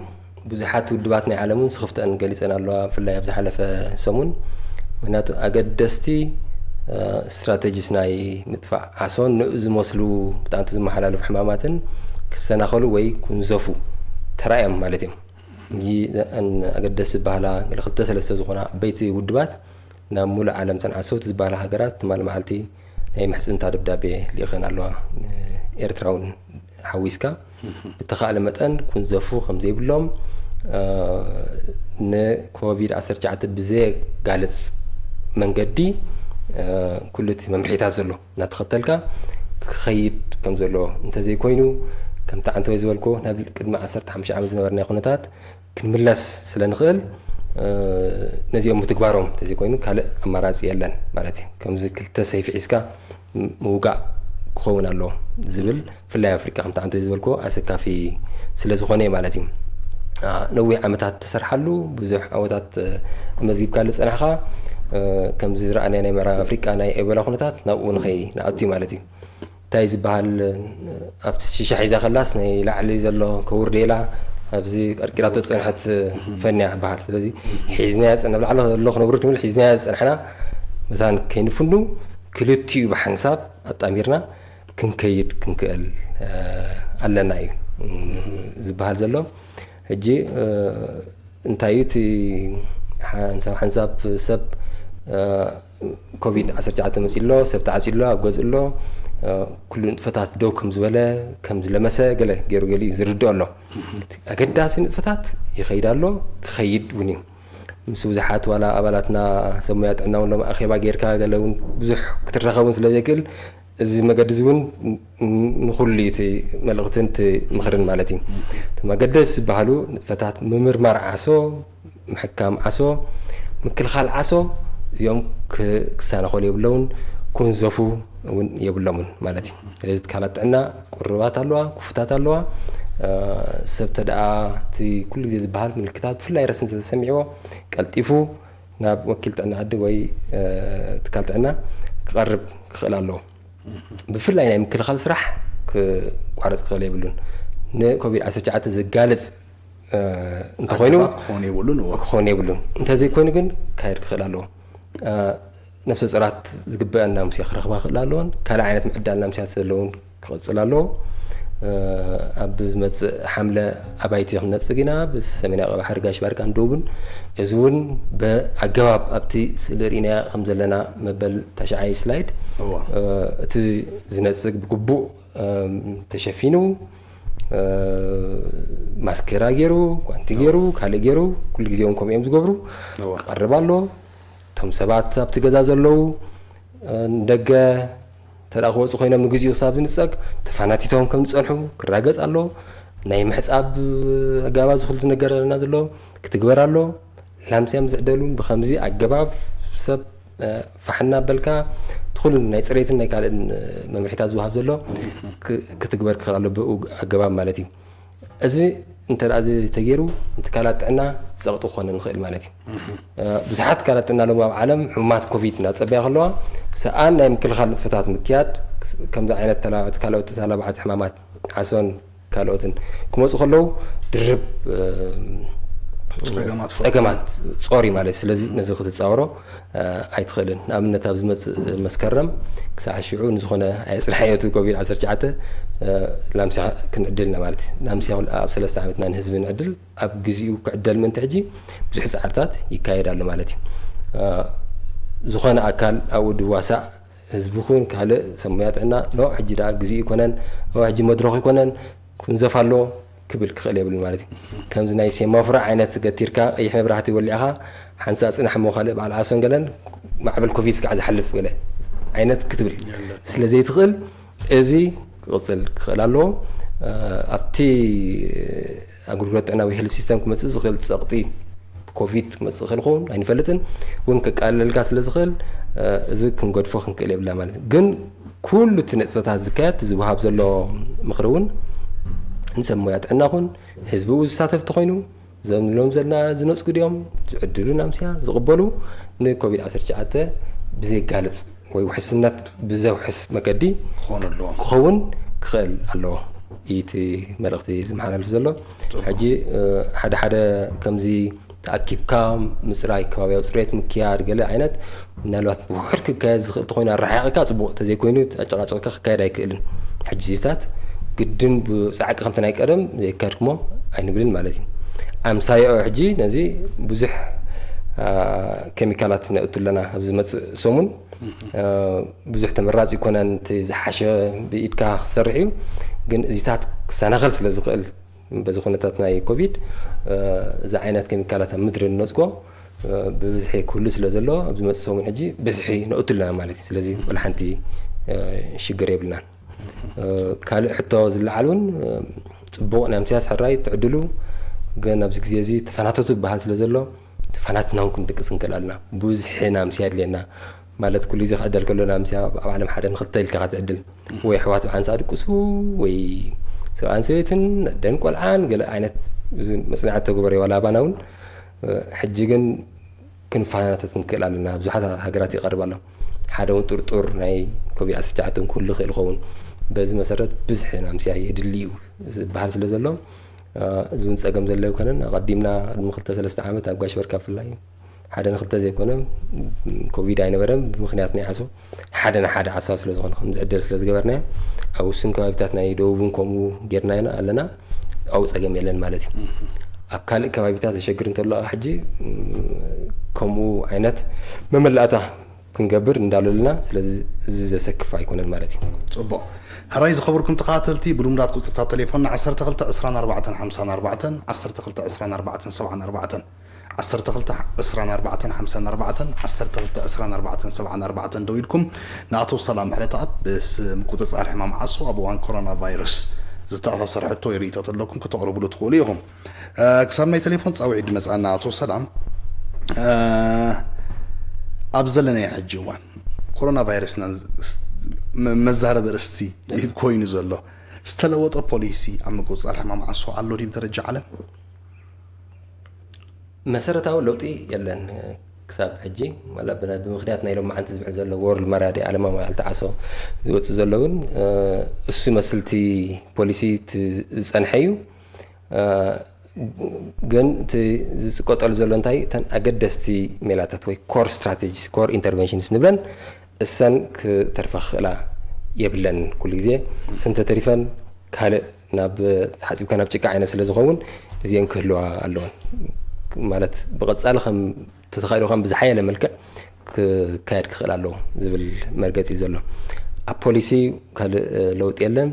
ብዙሓት ውድባት ናይ ዓለምን ስኽፍተአን ገሊፀን ኣለዋ ብፍላይ ኣብ ዝሓለፈ ሰሙን ምክንያቱ ኣገደስቲ ስትራቴጂስ ናይ ምጥፋእ ዓሶን ንኡ ዝመስሉ ብጣዕሚ ዝመሓላለፉ ሕማማትን ክሰናኸሉ ወይ ኩንዘፉ ተራእዮም ማለት እዮም ኣገደስቲ ዝበሃላ ክልተ ሰለስተ ዝኾና ዓበይቲ ውድባት ናብ ሙሉእ ዓለም ተንዓሰውቲ ዝበሃላ ሃገራት ትማል መዓልቲ ናይ ምሕፅንታ ደብዳቤ ሊእኸን ኣለዋ ኤርትራውን ሓዊስካ ብተኻእለ መጠን ኩንዘፉ ከምዘይብሎም ንኮቪድ-19 ብዘጋልፅ መንገዲ ኩሉ እቲ መምርሒታት ዘሎ እናተኸተልካ ክኸይድ ከም ዘሎ እንተዘይኮይኑ ከምቲ ዓንተ ወይ ዝበልኮ ናብ ቅድሚ 15 ዓመት ዝነበርናይ ኩነታት ክንምለስ ስለ ንኽእል ነዚኦም ምትግባሮም እንተዘይኮይኑ ካልእ ኣማራፂ የለን ማለት እዩ ከምዚ ክልተ ሰይፊ ሒዝካ ምውጋእ ክኸውን ኣለዎ ዝብል ብፍላይ ኣፍሪካ ከምቲ ዓንተ ወይ ዝበልኮ ኣሰካፊ ስለ ዝኾነ ማለት እዩ ነዊሕ ዓመታት ተሰርሓሉ ብዙሕ ዓወታት መዝጊብካ ዝፀናሕኻ ከምዚ ዝረኣናዮ ናይ ምዕራብ ኣፍሪቃ ናይ ኤቦላ ኩነታት ናብኡ ንኣቱ ማለት እዩ እንታይ ዝበሃል ኣብቲ ሽሻ ሒዛ ከላስ ናይ ላዕሊ ዘሎ ከውር ዴላ ኣብዚ ቀርቂራቶ ፀንሐት ፈንያ ይበሃል ስለዚ ሒዝናያ ናብ ላዕሊ ዘሎ ክነብሩ ትብል ሒዝናያ ዝፀንሐና መታን ከይንፍኑ ክልቲኡ ብሓንሳብ ኣጣሚርና ክንከይድ ክንክእል ኣለና እዩ ዝበሃል ዘሎ ሕጂ እንታይ እዩ እቲ ሓንሳብ ሰብ ኮቪድ-19 መፂሎ ሰብ ተዓፂሎ ኣብ ገዝእሎ ኩሉ ንጥፈታት ደው ከም ዝበለ ከም ዝለመሰ ገለ ገይሩ ገሊኡ ዝርድእ ኣሎ ኣገዳሲ ንጥፈታት ይኸይድ ኣሎ ክኸይድ እውን እዩ ምስ ብዙሓት ዋላ ኣባላትና ሰብ ሞያ ጥዕና እውን ሎም ኣኼባ ጌርካ ገለ እውን ብዙሕ ክትረኸቡን ስለ ዘይክእል እዚ መገዲ እዚ እውን ንኩሉ እቲ መልእኽትን እቲ ምኽርን ማለት እዩ እቶም ኣገደሲ ዝበሃሉ ንጥፈታት ምምርማር ዓሶ ምሕካም ዓሶ ምክልኻል ዓሶ እዚኦም ክሳናኸሉ የብለውን ኩንዘፉ እውን የብሎምን ማለት እዩ ስለዚ ትካላት ጥዕና ቁርባት ኣለዋ ክፉታት ኣለዋ ሰብ ተደኣ እቲ ኩሉ ግዜ ዝበሃል ምልክታት ብፍላይ ረስ እንተተሰሚዕዎ ቀልጢፉ ናብ ወኪል ጥዕና ዓዲ ወይ ትካል ጥዕና ክቐርብ ክኽእል ኣለዎ ብፍላይ ናይ ምክልኻል ስራሕ ክቋረፅ ክኽእል የብሉን ንኮቪድ-19 ዘጋልፅ እንተኮይኑ ክኾን የብሉን እንተዘይኮይኑ ግን ካይድ ክኽእል ኣለዎ ነፍሰ ፁራት ዝግበአና ምምስያ ክረኽባ ክኽእል ኣለዎን ካልእ ዓይነት ምዕዳልና ምምስያት ዘለውን ክቕፅል ኣለዎ ኣብ ዝመፅእ ሓምለ ኣባይቲ ክንነፅግ ኢና ብሰሜናዊ ባሕሪ ጋሽ ባርካ ንደቡብን እዚ እውን ብኣገባብ ኣብቲ ስእሊ ርኢናያ ከም ዘለና መበል ተሻዓይ ስላይድ እቲ ዝነፅግ ብግቡእ ተሸፊኑ ማስኬራ ገይሩ ጓንቲ ገይሩ ካልእ ገይሩ ኩሉ ግዜ እውን ከምኡ እዮም ዝገብሩ ክቐርብ ኣሎ እቶም ሰባት ኣብቲ ገዛ ዘለዉ ንደገ ተደኣ ክወፁ ኮይኖም ንግዚኡ ክሳብ ዝንፀግ ተፋናቲቶም ከም ዝፀንሑ ክራገፅ ኣሎ ናይ ምሕፃብ ኣገባብ ዝኽእል ዝነገረና ዘሎ ክትግበር ኣሎ ላምስያም ዝዕደሉ ብከምዚ ኣገባብ ሰብ ፋሕና በልካ ትኩሉ ናይ ፅሬትን ናይ ካልእን መምርሒታት ዝወሃብ ዘሎ ክትግበር ክኽእል ኣሎ ብኡ ኣገባብ ማለት እዩ እዚ እንተደኣ ተገይሩ ትካላት ጥዕና ዝፀቕጡ ክኾነ ንኽእል ማለት እዩ ብዙሓት ትካላት ጥዕና ሎም ኣብ ዓለም ሕሙማት ኮቪድ እናፀበያ ከለዋ ሰኣን ናይ ምክልኻል ንጥፈታት ምክያድ ከምዚ ዓይነት ካልኦት ተላባዓት ሕማማት ዓሶን ካልኦትን ክመፁ ከለዉ ድርብ ፀገማት ጾሪ ማለት ስለዚ ነዚ ክትፃወሮ ኣይትኽእልን ንኣብነት ኣብ ዝመፅእ መስከረም ክሳዕ ሽዑ ንዝኾነ ኣየፅንሐዮቱ ኮቪድ-19 ላምስያ ክንዕድልና ማለት እዩ ላምስያ ኣብ 3 ዓመትና ንህዝቢ ንዕድል ኣብ ግዜኡ ክዕደል ምእንቲ ሕጂ ብዙሕ ፃዕርታት ይካየድ ኣሎ ማለት እዩ ዝኾነ ኣካል ኣብኡ ድዋሳእ ህዝቢ ኹን ካልእ ሰብ ሞያ ጥዕና ኖ ሕጂ ደኣ ግዜኡ ይኮነን ሕጂ መድረኽ ይኮነን ክንዘፍ ኣሎ ክብል ክኽእል የብሉን ማለት እዩ ከምዚ ናይ ሴማፍራ ዓይነት ገቲርካ ቀይሕ መብራህቲ ወሊዕኻ ሓንሳእ ፅናሕ ሞ ካልእ በዓል ዓሶን ገለን ማዕበል ኮቪድ ክዓ ዝሓልፍ ገለ ዓይነት ክትብል ስለዘይትኽእል እዚ ክቕፅል ክኽእል ኣለዎ ኣብቲ ኣገልግሎት ጥዕና ወይ ሄልት ሲስተም ክመፅእ ዝኽእል ፀቕጢ ኮቪድ ክመፅእ ክኽእል ኹን ኣይንፈልጥን እውን ከቃለልካ ስለ ዝኽእል እዚ ክንገድፎ ክንክእል የብላ ማለት ግን ኩሉ ትነጥፈታት ዝካየድ ዝወሃብ ዘሎ ምክሪ እውን ንሰብ ሞያ ጥዕና ኹን ህዝቢ ዝሳተፍቲ ኮይኑ ዘምሎም ዘለና ዝነፅጉ ድዮም ዝዕድሉ ናምስያ ዝቕበሉ ንኮቪድ-19 ብዘይጋልፅ ወይ ውሕስነት ብዘውሕስ መገዲ ክኸውን ክኽእል ኣለዎ ኢቲ መልእኽቲ ዝመሓላለፍ ዘሎ ሕጂ ሓደ ሓደ ከምዚ ተኣኪብካ ምፅራይ ከባቢያዊ ፅሬት ምክያድ ገለ ዓይነት ምናልባት ውሕድ ክካየድ ዝኽእል ተኮይኑ ኣረሓቂካ ፅቡቕ ተዘይኮይኑ ኣጨቃጭቕካ ክካየድ ኣይክእልን ሕጂ ዚታት ግድን ብፃዕቂ ከምቲ ናይ ቀደም ዘይካድክሞ ኣይንብልን ማለት እዩ ኣምሳይኦ ሕጂ ነዚ ብዙሕ ኬሚካላት ነእቱ ኣለና ኣብ ዝመፅእ ሰሙን ብዙሕ ተመራፂ ይኮነን እቲ ዝሓሸ ብኢድካ ክሰርሕ እዩ ግን እዚታት ክሰናኸል ስለ ዝኽእል በዚ ኩነታት ናይ ኮቪድ እዚ ዓይነት ኬሚካላት ኣብ ምድሪ ነፅጎ ብብዝሒ ኩሉ ስለ ዘሎ ኣብ ዝመፅእ ሰሙን ሕጂ ብዝሒ ነእቱ ኣለና ማለት እዩ ስለዚ ወላ ሓንቲ ሽግር የብልናን ካልእ ሕቶ ዝለዓል እውን ፅቡቕ ናይ ምምስያስ ሕራይ ትዕድሉ ግን ኣብዚ ግዜ እዚ ተፈናተቱ ዝበሃል ስለ ዘሎ ተፈናትና እውን ክንጥቅስ ንክእል ኣለና ብዙሒ ናምስያ ድልየና ማለት ኩሉ ግዜ ክዕደል ከሎ ናምስያ ኣብ ዓለም ሓደ ንክልተ ኢልካ ክትዕድል ወይ ኣሕዋት ብሓንሳ ድቅሱ ወይ ሰብኣን ሰበይትን ደን ቆልዓን ገለ ዓይነት መፅናዕቲ ተግበረ ዋላ ኣባና እውን ሕጂ ግን ክንፈናተት ንክእል ኣለና ብዙሓት ሃገራት ይቐርብ ኣሎ ሓደ እውን ጡርጡር ናይ ኮቪድ-19 ኩሉ ክእል ይኸውን በዚ መሰረት ብዙሕ ናምስያ የድሊ እዩ ዝበሃል ስለ ዘሎ እዚ እውን ፀገም ዘሎ ይኮነን ኣቐዲምና ቅድሚ 2-3 ዓመት ኣብ ጋሽ በርካ ብፍላይ ሓደ ንክልተ ዘይኮነ ኮቪድ ኣይነበረን ብምክንያት ናይ ዓሶ ሓደ ንሓደ ዓሳብ ስለ ዝኾነ ከምዝዕደል ስለ ዝገበርናዮ ኣብ ውስን ከባቢታት ናይ ደቡብን ከምኡ ጌርና ኢና ኣለና ኣብኡ ፀገም የለን ማለት እዩ ኣብ ካልእ ከባቢታት ዘሸግር እንተሎ ሕጂ ከምኡ ዓይነት መመላእታ ክንገብር እንዳለልና ስለዚ እዚ ዘሰክፍ ኣይኮነን ማለት እዩ ፅቡቕ ሕራይ ዝኸበርኩም ተኸታተልቲ ብሉምዳት ቁፅርታት ቴሌፎን 122454 122474 122454 ደው ኢልኩም ንኣቶ ሰላም ምሕረተኣብ ብምቁፅፃር ሕማም ዓሶ ኣብ እዋን ኮሮና ቫይረስ ዝተኣሳሰረ ሕቶ ይርእቶ ኣለኩም ከተቕርብሉ ትኽእሉ ኢኹም ክሳብ ናይ ቴሌፎን ፃውዒት ድመፃና ኣቶ ሰላም ኣብ ዘለናዮ ሕጂ እዋን ኮሮና ቫይረስና መዛረብ ርእስቲ ኮይኑ ዘሎ ዝተለወጠ ፖሊሲ ኣብ ምቁፅፃር ሕማም ዓሶ ኣሎ ዲብ ደረጃ ዓለም መሰረታዊ ለውጢ የለን ክሳብ ሕጂ ወላ ብምክንያት ናይ ሎም መዓንቲ ዝብዕ ዘሎ ወርልድ መራዲ ዓለማዊ መዓልቲ ዓሶ ዝወፅእ ዘሎ እውን እሱ መስልቲ ፖሊሲ ዝፀንሐ እዩ ግን እቲ ዝፅቆጠሉ ዘሎ እንታይ እተን ኣገደስቲ ሜላታት ወይ ኮር ስትራቴጂስ ኮር ኢንተርቨንሽንስ ንብለን እሰን ክተርፈ ክኽእላ የብለን ኩሉ ግዜ ስንተ ተሪፈን ካልእ ናብ ተሓፂብካ ናብ ጭቃ ዓይነት ስለ ዝኸውን እዚአን ክህልዋ ኣለወን ማለት ብቐፃሊ ከም ተተኻኢሉ ከም ብዝሓየለ መልክዕ ክካየድ ክኽእል ኣለዎ ዝብል መርገፂ እዩ ዘሎ ኣብ ፖሊሲ ካልእ ለውጢ የለን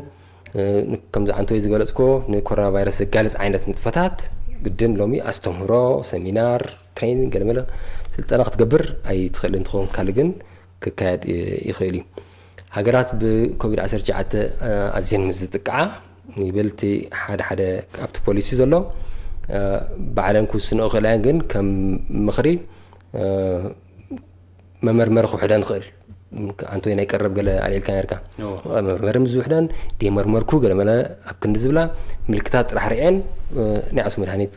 ከምዚ ዓንተወይ ዝገለፅኮ ንኮሮና ቫይረስ ዘጋልፅ ዓይነት ንጥፈታት ግድን ሎሚ ኣስተምህሮ ሰሚናር ትሬኒንግ ገለመለ ስልጠና ክትገብር ኣይትኽእል እንትኸውን ካልእ ግን ክካየድ ይኽእል እዩ ሃገራት ብኮቪድ-19 ኣዝየን ምስ ዝጥቅዓ ይበልቲ ሓደ ሓደ ኣብቲ ፖሊሲ ዘሎ ባዕለን ክውስንኦ ክእላየን ግን ከም ምኽሪ መመርመሪ ክውሕደ ንኽእል አንተ ናይ ቀረብ ገለ አልልካ ነርካ መርመርም ዝውሕደን ደመርመርኩ ገለ መለ ኣብ ክንዲ ዝብላ ምልክታት ጥራሕ ርአን ንዓሱ መድሃኒት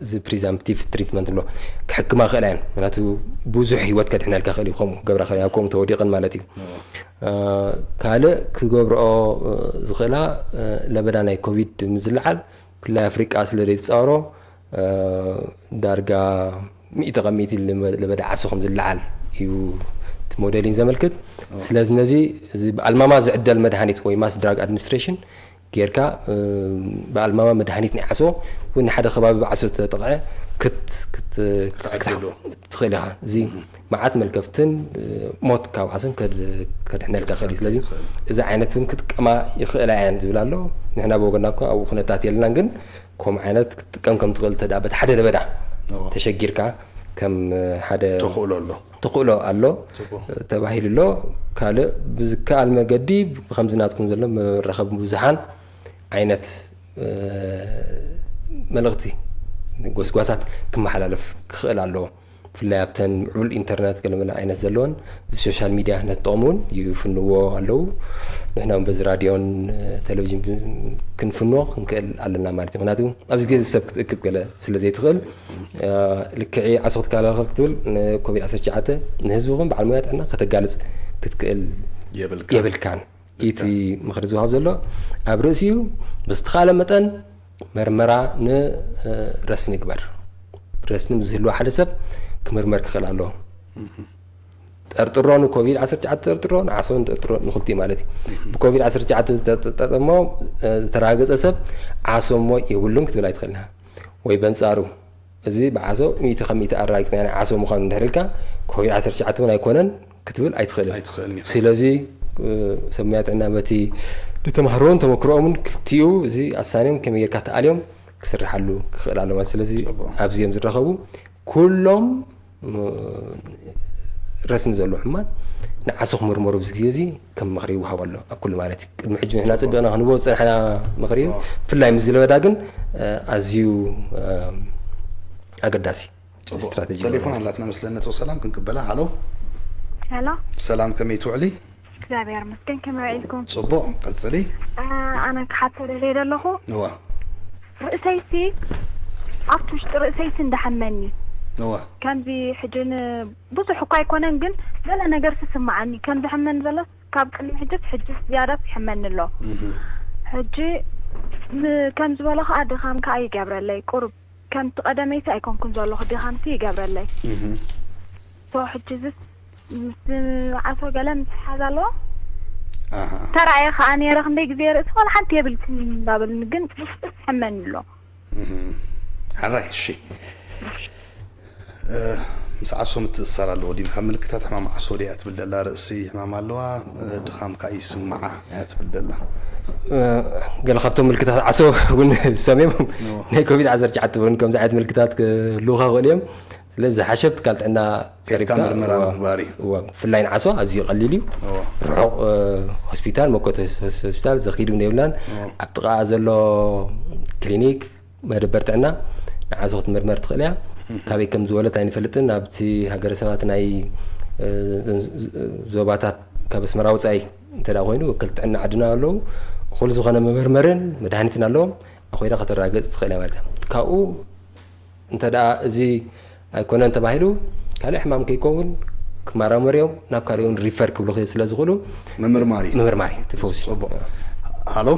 ዝ ፕሪዛምፕቲቭ ትሪትመንት ሎ ክሕክማ ክእላየን ምክንያቱ ብዙሕ ሂወት ከድሕነልካ ክእል እዩ ከምኡ ገብራ ክእል ከምኡ ተወዲቕን ማለት እዩ ካልእ ክገብርኦ ዝኽእላ ለበዳ ናይ ኮቪድ ምዝለዓል ብላይ ኣፍሪቃ ስለ ዘይተፃወሮ ዳርጋ 100% ለበዳ ዓሶ ከም ዝለዓል እዩ ሞዴሊን ዘመልክት ስለዚ ነዚ በአልማማ ዝዕደል መድሃኒት ወይ ማስ ድራግ አድሚኒስትሬሽን ጌርካ በአልማማ መድሃኒት ንዓሶ ወይ ሓደ ከባቢ ዓሶ ተጠቅዐ ክትኽእልኻ እዚ መዓት መልከፍትን ሞት ካብ ዓሶን ከድሕነልካ ክእል ስለዚ እዚ ዓይነትን ክትጥቀማ ይኽእላ እየን ዝብል ኣሎ ንሕና ብወገና እኮ ኣብኡ ኩነታት የለናን ግን ከምኡ ዓይነት ክትጥቀም ከም ትኽእል ተዳ በቲ ሓደ ለበዳ ተሸጊርካ ከም ሓደ ተኽእሎ ኣሎ ተባሂሉ ሎ ካልእ ብዝከኣል መገዲ ብከምዝናትኩም ዘሎ መራኸቢ ብዙሓን ዓይነት መልእኽቲ ጎስጓሳት ክመሓላለፍ ክኽእል ኣለዎ ብፍላይ ኣብተን ምዕቡል ኢንተርነት ገለመላ ዓይነት ዘለዎን ሶሻል ሚድያ ነጥቕሙን ይፍንዎ ኣለዉ ንሕና በዚ ራድዮን ቴሌቪዥን ክንፍንዎ ክንክእል ኣለና ማለት እዩ ምክንያቱ ኣብዚ ግዜ ሰብ ክትእክብ ገለ ስለ ዘይትኽእል ልክዒ ዓሶ ክትከላኸል ክትብል ንኮቪድ-19 ንህዝቢ ኹን በዓል ሞያ ጥዕና ከተጋልፅ ክትክእል የብልካን እቲ ምክሪ ዝውሃብ ዘሎ ኣብ ርእሲኡ ብዝተኻለ መጠን መርመራ ንረስኒ ይግበር ረስኒ ዝህልዎ ሓደ ሰብ ክምርመር ክኽእል ኣለዎ ጠርጥሮ ንኮቪድ-19 ጠርጥሮ ንዓሶ ጠርጥሮ ንኽልቲኡ ማለት እዩ ብኮቪድ-19 ዝተጠቐሞ ዝተረጋገፀ ሰብ ዓሶ እሞ የብሉን ክትብል ኣይትኽእልና ወይ በንፃሩ እዚ ብዓሶ 100% ኣረጋጊፅና ዓሶ ምዃኑ እንድሕር ኢልካ ኮቪድ-19 እውን ኣይኮነን ክትብል ኣይትኽእልን ስለዚ ሰብ ሞያ ጥዕና በቲ ዝተማሃሮን ተመክሮኦምን ክልቲኡ እዚ ኣሳንዮም ከመይ ጌርካ ተኣልዮም ክስርሓሉ ክኽእል ኣሎ ማለት ስለዚ ኣብዚኦም ዝረኸቡ ኩሎም ረስኒ ዘሎ ሕማት ንዓሶ ክምርመሩ ብዚ ግዜ እዚ ከም ምኽሪ ይወሃብ ኣሎ ኣብ ኩሉ ማለት እዩ ቅድሚ ሕጂ ንሕና ፅቢቕና ክንቦ ፀንሕና ምኽሪ እዩ ብፍላይ ምስ ዝለበዳ ግን ኣዝዩ ኣገዳሲ ስትራቴጂ ቴሌፎን ኣላትና መስለና ሰላም ክንቅበላ ሃሎ هلا ሰላም ከመይ ትውዕሊ እግዚአብሔር ይመስገን ከመይ ኢልኩም ጽቡቕ ቀጽሊ ኣነ ክሓተለ ለይደ ኣለኹ ነዋ ርእሰይቲ ኣብቲ ውሽጢ ርእሰይቲ እንዳሓመኒ ነዋ ከምዚ ሕጅን ብዙሕ እኳ ኣይኮነን ግን ገለ ነገር ስስማዓኒ ከም ዝሕመን ዘሎ ካብ ቅድሚ ሕጂ ዝያዳ ይሕመኒ ኣሎ ሕጂ ከም ዝበሎ ከዓ ድኻም ከዓ ይገብረለይ ቁርብ ከምቲ ቀደመይቲ ኣይኮንኩን ዘለኹ ድኻምቲ ይገብረለይ ሕጂ ዝስ ዓሶ ገለ ምትሓዝ ኣለዎ ተራእየ ከዓ ነረ ክንደይ ግዜ ርእሲ ኮነ ሓንቲ የብልክን እንዳበልኒ ግን ሕመኒ ኣሎ ሓራይ እሺ ምስ ዓሶ ምትእሰር ኣለዎ ዲም ካብ ምልክታት ሕማም ዓሶ ዲያ ትብል ዘላ ርእሲ ሕማም ኣለዋ ድኻም ከዓ ይስማዓ እያ ትብል ዘላ ገለ ካብቶም ምልክታት ዓሶ እውን ሰሚሞም ናይ ኮቪድ-19 እውን ከምዚ ዓይነት ምልክታት ክህልውካ ክእሉ እዮም ስለዚ ሓሸብት ካል ጥዕና ቀሪብካ ምርመራ ምግባር እዩ ብፍላይ ንዓሶ ኣዝዩ ቀሊል እዩ ርሑቕ ሆስፒታል መኮተ ሆስፒታል ዘኺዱ የብላን ኣብ ጥቓ ዘሎ ክሊኒክ መደበር ጥዕና ንዓሶ ክትምርመር ትኽእል እያ ካበይ ከም ዝወለት ኣይንፈልጥን ኣብቲ ሃገረ ሰባት ናይ ዞባታት ካብ ኣስመራ ወፃኢ እንተዳ ኮይኑ ወከል ጥዕና ዓድና ኣለዉ ኩሉ ዝኾነ መመርመርን መድሃኒትን ኣለዎም ኣኮይዳ ከተረጋገፅ ትኽእል እያ ማለት እዩ ካብኡ እንተዳ እዚ ኣይኮነን ተባሂሉ ካልእ ሕማም ከይከውን ክመራመርዮም ናብ ካልኦን ሪፈር ክብሉ ስለ ዝኽእሉ መመርማሪ ትፈውሲ ፅቡቕ ሃሎ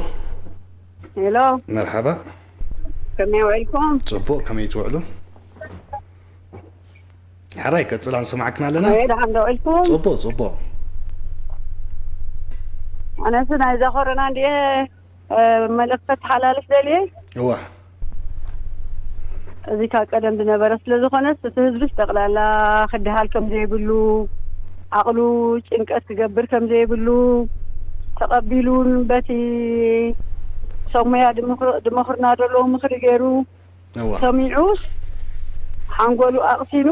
ሄሎ መርሓባ ከመይ ውዕልኩም ፅቡቕ ከመይ ትውዕሉ ሓራይ ቀፅላ ንሰማዕክና ኣለና ድሓም ደውዕልኩም ፅቡቕ ኣነስ ናይ እዛ ኮረና እንዲአ መልእኽቲ ተሓላልፍ ደልየ እዋ እዚ ካብ ቀደም ዝነበረ ስለ ዝኾነስ እቲ ህዝቢ ጠቕላላ ክድሃል ከም ዘይብሉ ዓቕሉ ጭንቀት ክገብር ከም ዘይብሉ ተቐቢሉን በቲ ሰሙያ ድመኽርና ዘለዎ ምኽሪ ገይሩ ሰሚዑስ ሓንጎሉ ኣቕሲኑ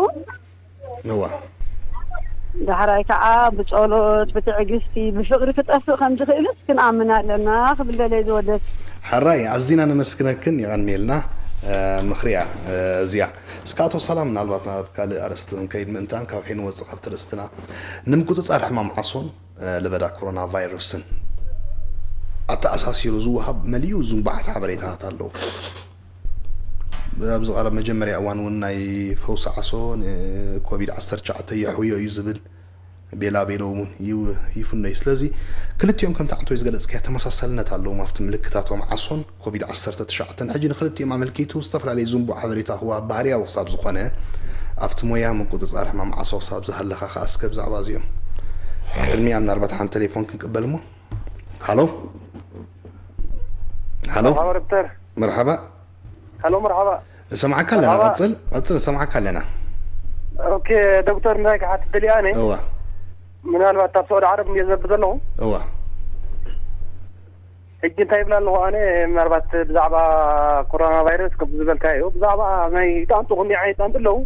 ዳሕራይ ከዓ ብጸሎት ብትዕግስቲ ብፍቕሪ ክጠፍእ ከም ዝኽእልስ ክንኣምን ኣለና ክብል ደለይ ዝወደስ ሓራይ ኣዝና ነመስግነክን ይቐኒልና مخرية زيا سكاتو سلام نالبات ناب كالي أرستن كيد منتان كاو حين وزق ترستنا نمكو تصار حمام عصون لبدا كورونا فيروسن أتا أساسي رزوها مليو زنبعت حبريتها تالو بزغارة مجمري أوان وناي فوس عصون كوفيد عصر جعتي يحوية يزبل بيلا بيلومون يفنو يسلازي كلت يوم كم تعطوا يزقل إسكاه تمساسلنا تالو مافت ملكتاتهم عصون كوفيد عصر تتشعتن حجي نخلت يوم عملكيتو استفر عليه زنبو حضريته هو باريا وصاب زخانه أفت مويا من قدس أرحمام عصو صاب زهلخا خاص كبز عبازيهم علمي عم نربط عن تليفون كنقبل مو هلو مرحبا هلو مرحبا سمعك لنا أتصل سمعك لنا اوكي دكتور ماك حتدلياني ايوه من الوقت سعود عرب يزبط له ايوه اجي طيب له انا مربط بزعبه كورونا فيروس كبزبل كايو بزعبه ما يتانتو هم يعيط انت له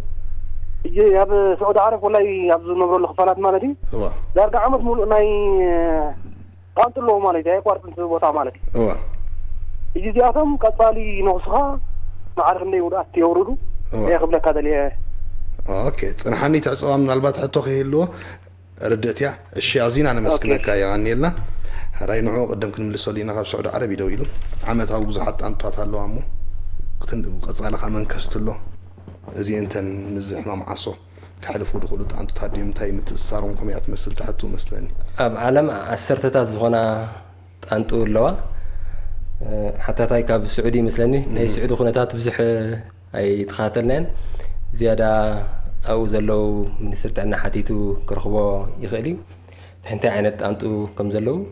يجي هذا سعود عرب ولا يابزو نبر الخفالات مالتي ايوه دار عمد مول ماي قانت له مالتي قارت بوتا مالتي ايوه يجي زياتهم قصالي نوسخه ما عرف اني ودات يوردو ياخذ لك هذا اللي اوكي صنحني تعصوا من البات حتى خيلو ردتيا الشيء عزين انا مسكنك يا غنيلنا هراي نوع قدام كن ملسولينا خاب سعود عربي دويلو عمت هاو بزحت انطات الله عمو قصاله خمن كستلو ازي انت نزحنا معصو كحلفوا دخلوا انت تادي متاي متسارون كميات مسل تحتو مسلني اب عالم عسرتات زغنا انطو لوا حتى تاي كاب سعودي مسلني ناي سعودي خناتات بزح اي تخاتلنن زياده او زلو منستر تاعنا حتيتو كرخبو يخلي انت عينت انطو كم زلو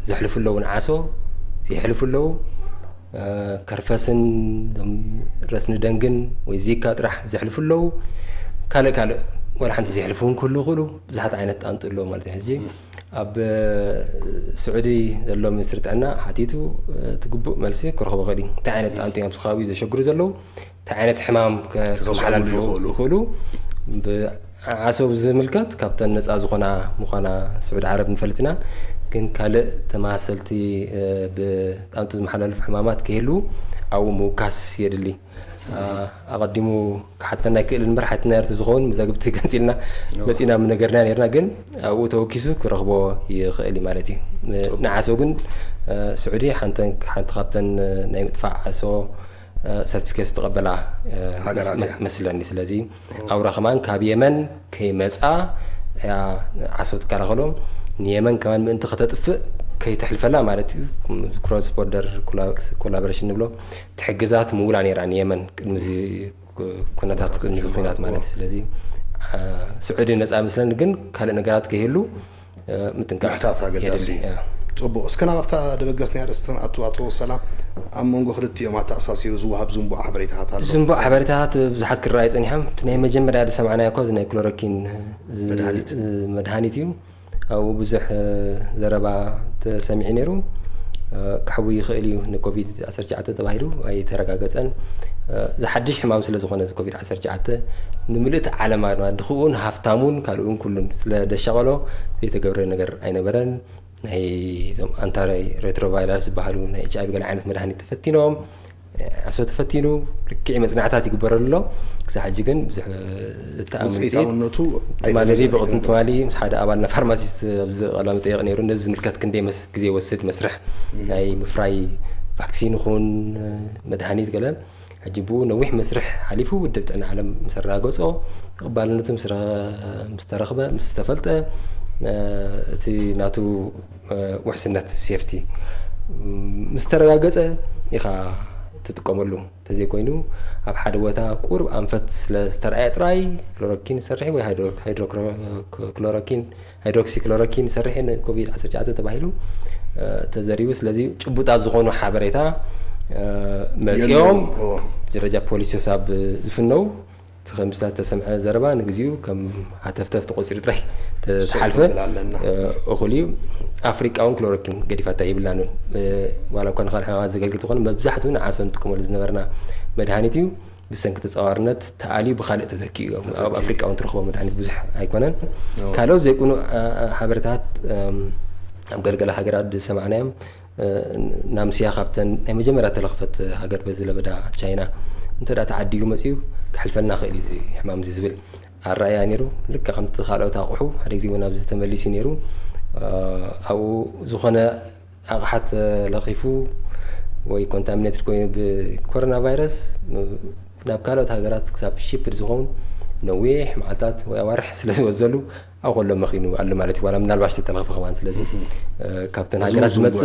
زحلفوا له نعاسو يحلفوا له كرفسن رسن دنجن ويزيكا طرح زحلفوا له كاله ولا حنت زحلفون كله كله بزحت عينت انطو له مالتي حجي اب سعودي زلو منستر تاعنا حتيتو تقبو ملسي كرخبو غادي تعينت انطو يام سخاوي زشكرو زلو تعينت حمام كحلال كله عاسو زملكت كابتن نص ازخنا مخنا سعود عرب نفلتنا كن كالئ تماثلتي بانتو محلل حمامات كيلو او موكاس يدلي اقدمو حتى ناكل المرحه نيرت زخون مزاغبتي كنسيلنا مسينا من نغرنا نيرنا كن او توكيسو كرخبو يخالي مالتي نعاسو كن سعودي حنت كابتن ناي مدفع عاسو سيرتيفيكيت تقبلها مثلا سلازي او رقمان كاب يمن كي مسا عصوت كارغلوم نيمن كمان من انت خططف كي تحلفلا معناتي كروس بوردر كولابوريشن نبلو تحجزات مولا نيران يمن مزي كوناتات نزخونات معناتي سلازي سعودي نصا مثلا كن كال نغرات كيهلو متنكحتات اغداسي طبو اسكنا وقتا دبغسني ارستن اتو سلام امونغو خلتي ما تاساسير زوهاب زنبو حبريتات هذا زنبو حبريتات بزحت كراي صنيحم ناي مجمريا سمعنا يكوز ناي كلوروكين مدهانيتيو او بزح زربا تسمعي نيرو كحوي خيليو نكوفيد 19 تباهيرو اي ترغاغصن زحدش حمام سلا زخونه كوفيد 19 نملت علامه دخون هافتامون كالون كلن سلا دشغلو يتغبر نجر اينبرن هي زم انتاري ريتروفايروس بحالو ناي اتش اي بي عينت مدهانيت تفتينوم عسو تفتينو ركعي مزنعتات يقبرلو كسحجي كن بزح تامنتو مالري بقطن مالي مس حدا ابالنا فارماسيست بز قلام طيق نيرو نز ملكات كندي مس غزي وسد مسرح ناي مفراي فاكسين خون مدهانيت قلم حجبو نوح مسرح حليفو ودبت انا على مسراغوصو قبالنتو مسترخبه مستفلطه تي ناتو وحسنت سيفتي مسترغاغصه يخا تتقملو تزي كوينو اب حد وتا قرب انفت سلاسترعي طراي كلوروكين سرحي وي هيدروكسي كلوروكين سرحي كوفيد 19 تباهيلو تزريو سلازي چبوطا زخونو حبريتا مسيوم درجه بوليس حساب زفنو تخمسات تسمع زربا نغزيو كم هتفتف تقصير طراي تحلفه اخولي افريقاون كلوروكين قديفاتا يبلانو ولا كان خال حماز زغلغل تكون مبزحتون عاسون تكمل زنبرنا مدهانيتيو بسنك تصاورنت تعالي بخالق تزكيو افريقاون ترخبو مدهانيت بزح ايكونن كالو زيكونو حبرتات ام غلغله هاجرات سمعناهم نامسيا خابتن مجمرات تلخفت هاجر بزله بدا تشاينا انت دا تعديو مسيو كحلفنا خيلي زي حمام زي زبل الرايا نيرو لك خمت خالو تاقحو حديك زي ونابز تمليسي نيرو او زخنا اقحت لخيفو وي كونتامينيت كوين بكورونا فيروس نابكالوت هاجرات كساب شيبر زخون نويح معلتات ويوارح سلازي وزلو او قول لما خينو قال مالتي ولا من الباش تتلغف خمان سلازي كابتن هاجرات متص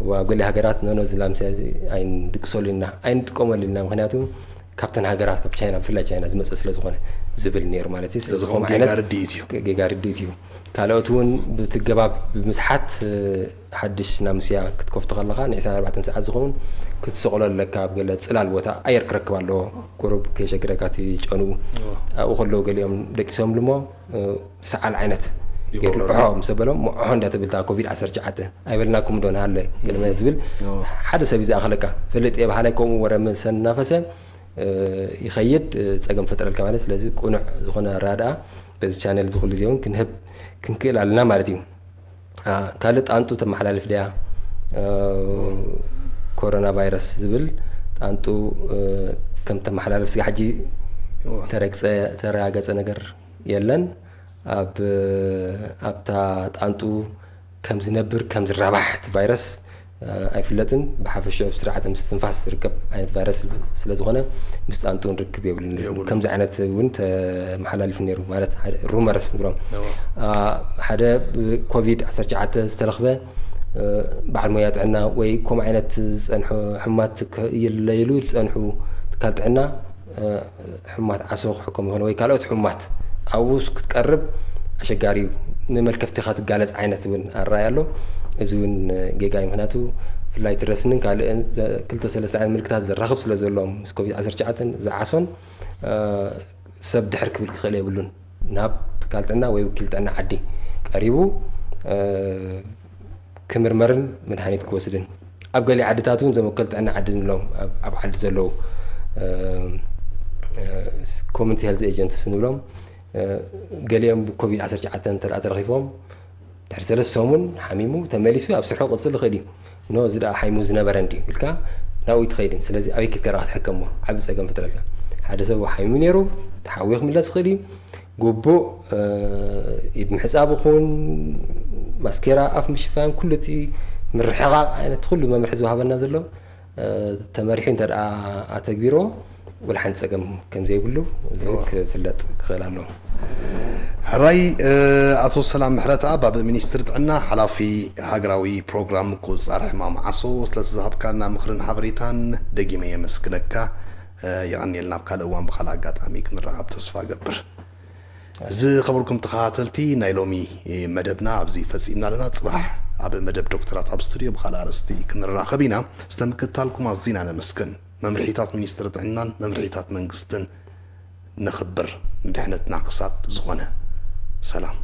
وقال لي هاجرات نونو زلامسي اين دكسولينا اين تقوملنا مخنياتو كابتن هاجرات كاب تشاينا فلا تشاينا زمص سلازخونه زبل نير مالتي سلازخوم عينت جيجارديتيو كالوتون بتجباب بمسحات حدش نامسيا كتكفت خلقا نعسان 4 ساعات زخون كتسقلل لك قال صلال بوتا اير كركبالو قرب كيشكركاتي يچنو او خلو قال يوم دكسوم لمو سعال عينت يقولوا مسبلهم هوندا تبلتا كوفيد 19 ايبلناكم دون هاله كلمه زبل حدا سبي زي اخلقا فلط يبحالكم ورم سنافسه يخيد صقم فترل كمان سلازي قنع زخونه رادا بز channel زخول زيون كنهب كنكل علينا مالتي كالت انتو تمحلالف ديا كورونا فيروس زبل انتو كم تمحلالف سي حجي ተረጋገፀ ነገር የለን ኣብታ ጣንጡ ከም ዝነብር ከም ዝራባሕ ቫይረስ ኣይፍለጥን ብሓፈሻ ብስርዓተ ምስትንፋስ ዝርከብ ዓይነት ቫይረስ ስለ ዝኾነ ምስ ጣንጡ ንርክብ የብሉን ከምዚ ዓይነት እውን ተመሓላልፍ ነይሩ ማለት ሩመርስ ንብሎም ሓደ ኮቪድ-19 ዝተረኽበ በዓል ሞያ ጥዕና ወይ ከምኡ ዓይነት ዝፀንሑ ሕማት የለይሉ ዝፀንሑ ትካል ጥዕና ሕማት ዓሶ ክሕከም ይኾነ ወይ ካልኦት ሕማት ኣብኡ ክትቀርብ ኣሸጋሪ እዩ ንመልከፍቲኻ ትጋለፅ ዓይነት እውን ኣረኣይ ኣሎ እዚ እውን ጌጋይ ምክንያቱ ፍላይ ትረስንን ካልእን 2-3 ዓይነት ምልክታት ዘራኽብ ስለ ዘለዎም ምስ ኮቪድ-19 ዝዓሶን ሰብ ድሕር ክብል ክኽእል የብሉን ናብ ትካል ጥዕና ወይ ወኪል ጥዕና ዓዲ ቀሪቡ ክምርመርን መድሃኒት ክወስድን ኣብ ገሊእ ዓድታት እውን ዞም ወከል ጥዕና ዓዲ ንብሎም ኣብ ዓዲ ዘለዉ ኮሚኒቲ ሄልዝ ኤጀንትስ ንብሎም ገሊኦም ብኮቪድ-19 ተረኣ ተረኺፎም ድሕሪ 3 ሰሙን ሓሚሙ ተመሊሱ ኣብ ስርሑ ቅፅል ይኽእል እዩ ኖ እዚ ደኣ ሓይሙ ዝነበረ እንዲ ኢልካ ናብኡ ትኸይድን ስለዚ ኣበይ ክትከራ ክትሕከሞ ዓብ ፀገም ፈጥረልካ ሓደ ሰብ ሓሚሙ ነይሩ ተሓዊዩ ክምለስ ይኽእል እዩ ግቡእ ኢድ ምሕፃብ ይኹን ማስኬራ ኣፍ ምሽፋን ኩሉ እቲ ምርሕቓቕ ዓይነት ኩሉ መምርሒ ዝወሃበና ዘሎ ተመሪሑ እንተ ደኣ ኣተግቢሮ ولا حد سجم كم زي يقولوا ذلك فلت خلال له هراي أتو السلام محرت أبا بمنيسترت عنا حلافي هاجراوي برنامج كوز أرحمة معصو وصلت ذهب كنا مخرن حبريتان دقيمة مسكنك يعني لنا بكالوان بخلاقات عميك نرعب تصفى قبر زي خبركم تخاطلتي نايلومي مدبنا عبزي فسيمنا لنا تصبح عب مدب دكتورات عبستوريا بخلا رستي كنرا خبينا استمكتالكم عزينا أنا مسكن ممرحيتات منيسترت عنان ممرحيتات منقستن نخبر مدحنة ناقصات زغنة سلام